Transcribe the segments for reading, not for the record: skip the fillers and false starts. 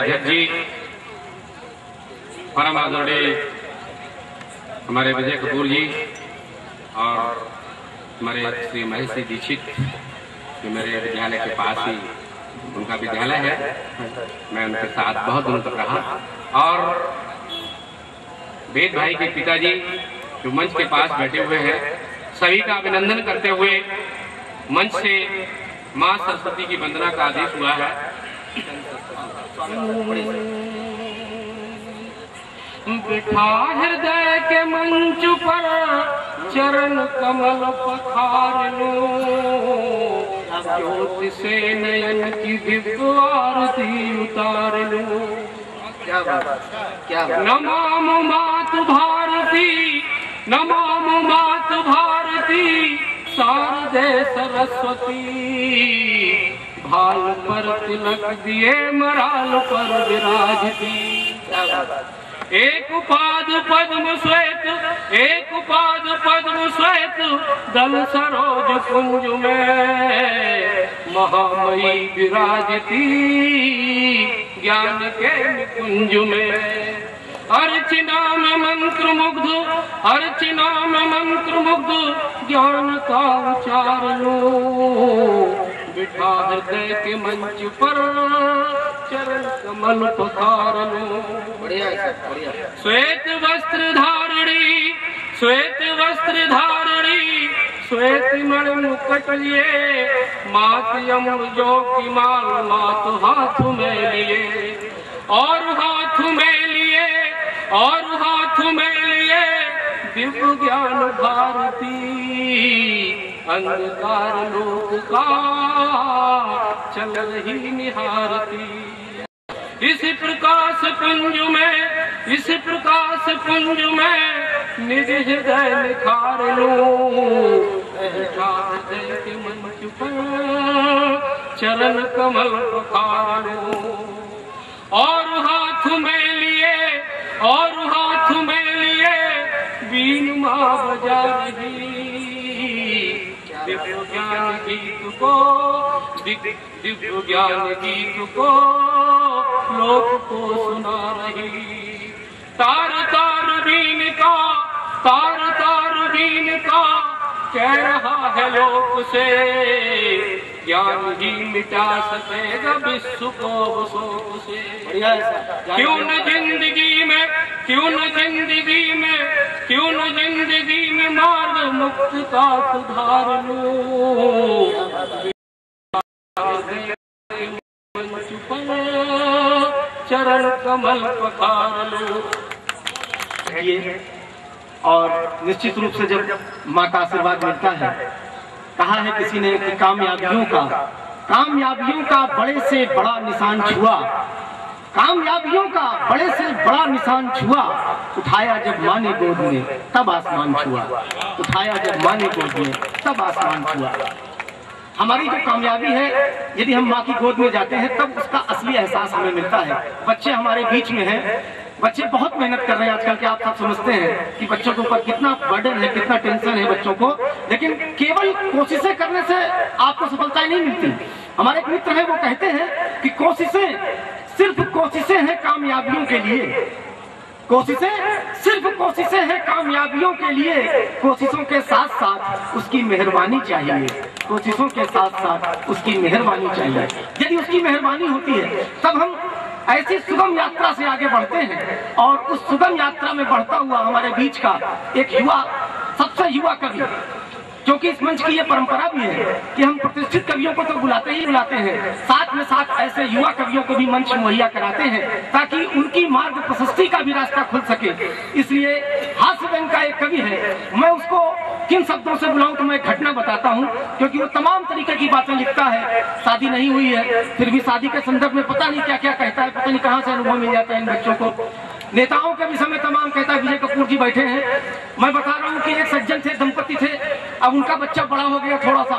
अध्यक्ष जी, परम आदरणीय हमारे विजय कपूर जी और हमारे श्री महेश दीक्षित, जो मेरे विद्यालय के पास ही उनका विद्यालय है, मैं उनके साथ बहुत दिनों तक रहा। और वेद भाई के पिताजी जो मंच के पास बैठे हुए हैं, सभी का अभिनंदन करते हुए मंच से मां सरस्वती की वंदना का आदेश हुआ है। बिठा हृदय के मंच पर चरण कमल पखार लो, ज्योति से नयन की दिव्य आरती उतार लो। क्या नमो मातु भारती, नमो मातु भारती, शारदे सरस्वती। भाल पर तिलक दिए मराल पर विराजती। एक पाद पद्म श्वेत, एक पाद पद्म श्वेत, दल सरोज कुंज में महामयी विराजती, ज्ञान के निकुंज में। अर्चना में मंत्र मुग्ध, अर्चना में मंत्र मुग्ध, ज्ञान का उचार लो। बिठा हृदय के मंच पर चरण कमल पखार लो। बढ़िया बढ़िया। श्वेत वस्त्र धारणी, श्वेत वस्त्र धारणी, श्वेत मणि मुकुट लिए, मात यमुजो की माल मात हाथ में लिए, और हाथ में लिए, और हाथ में लिए दिव्य ज्ञान भारती। अंधकार लोक का चल रही निहारती। इस प्रकाश पुंज में, इस प्रकाश पुंज में निज हृदय निखार लो। हृदय के मंच पर चरण कमल पखार लो। और हाथ में लिए, और हाथ में लिए बीन मां बजा रही। दिव्य ज्ञान गीत को, दिव्य ज्ञान गीत को लोक को सुना रही। तार तार बीन का, तार तार बीन का कह रहा है लोक से, ज्ञान ही मिटा सकेगा विश्व को शोक से। क्यों न जिंदगी में, क्यों न जिंदगी में, क्यों न जिंदगी में मार्ग मुक्त का सुधार लो। चरण कमल पखार लो। और निश्चित रूप से जब माँ का आशीर्वाद मिलता है, कहा है किसी ने कि कामयाबियों का बड़े से बड़ा निशान छुआ, कामयाबियों का बड़े से बड़ा निशान छुआ। उठाया जब माँ ने गोद में तब आसमान छुआ, उठाया जब माँ ने गोद में तब आसमान छुआ। हमारी जो कामयाबी है, यदि हम माँ की गोद में जाते हैं तब उसका असली एहसास हमें मिलता है। बच्चे हमारे बीच में हैं, बच्चे बहुत मेहनत कर रहे हैं आजकल के। आप सब समझते हैं कि बच्चों के ऊपर कितना बर्डन है, कितना टेंशन है बच्चों को, लेकिन केवल कोशिशें करने से आपको सफलता नहीं मिलती। हमारे एक मित्र है, वो कहते हैं कि कोशिशें, सिर्फ कोशिशें हैं कामयाबियों के लिए, कोशिशें सिर्फ कोशिशें हैं कामयाबियों के लिए। कोशिशों के साथ साथ उसकी मेहरबानी चाहिए, कोशिशों के साथ साथ उसकी मेहरबानी चाहिए। यदि उसकी मेहरबानी होती है तब हम ऐसी सुगम यात्रा से आगे बढ़ते हैं। और उस सुगम यात्रा में बढ़ता हुआ हमारे बीच का एक युवा, सबसे युवा कवि, क्योंकि इस मंच की ये परंपरा भी है कि हम प्रतिष्ठित कवियों को तो बुलाते ही बुलाते हैं, साथ में साथ ऐसे युवा कवियों को भी मंच मुहैया कराते हैं ताकि उनकी मार्ग प्रशस्ति का भी रास्ता खुल सके। इसलिए हास्य व्यंग का एक कवि है, मैं उसको किन शब्दों से बुलाऊं तो मैं एक घटना बताता हूं, क्योंकि वो तमाम तरीके की बातें लिखता है। शादी नहीं हुई है, फिर भी शादी के संदर्भ में पता नहीं क्या क्या कहता है, पता नहीं कहां से अनुभव मिल जाता है इन बच्चों को। नेताओं के विषय में तमाम कहता है। विजय कपूर जी बैठे हैं, मैं बता रहा हूँ कि एक सज्जन थे, दंपति थे, अब उनका बच्चा बड़ा हो गया थोड़ा सा।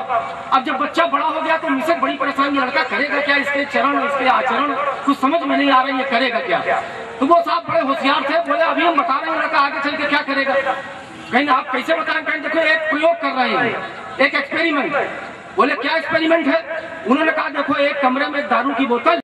अब जब बच्चा बड़ा हो गया तो मिसेज बड़ी परेशान, लड़का करेगा क्या, इसके चरण इसके आचरण कुछ समझ में नहीं आ रही है, करेगा क्या। तो वो साहब बड़े होशियार थे, बोले अभी हम बता रहे हैं लड़का आगे चल के क्या करेगा। कहीं आप कैसे बताएं, कहीं देखो एक प्रयोग कर रहे हैं, एक एक्सपेरिमेंट। बोले क्या एक्सपेरिमेंट है। उन्होंने कहा देखो एक कमरे में दारू की बोतल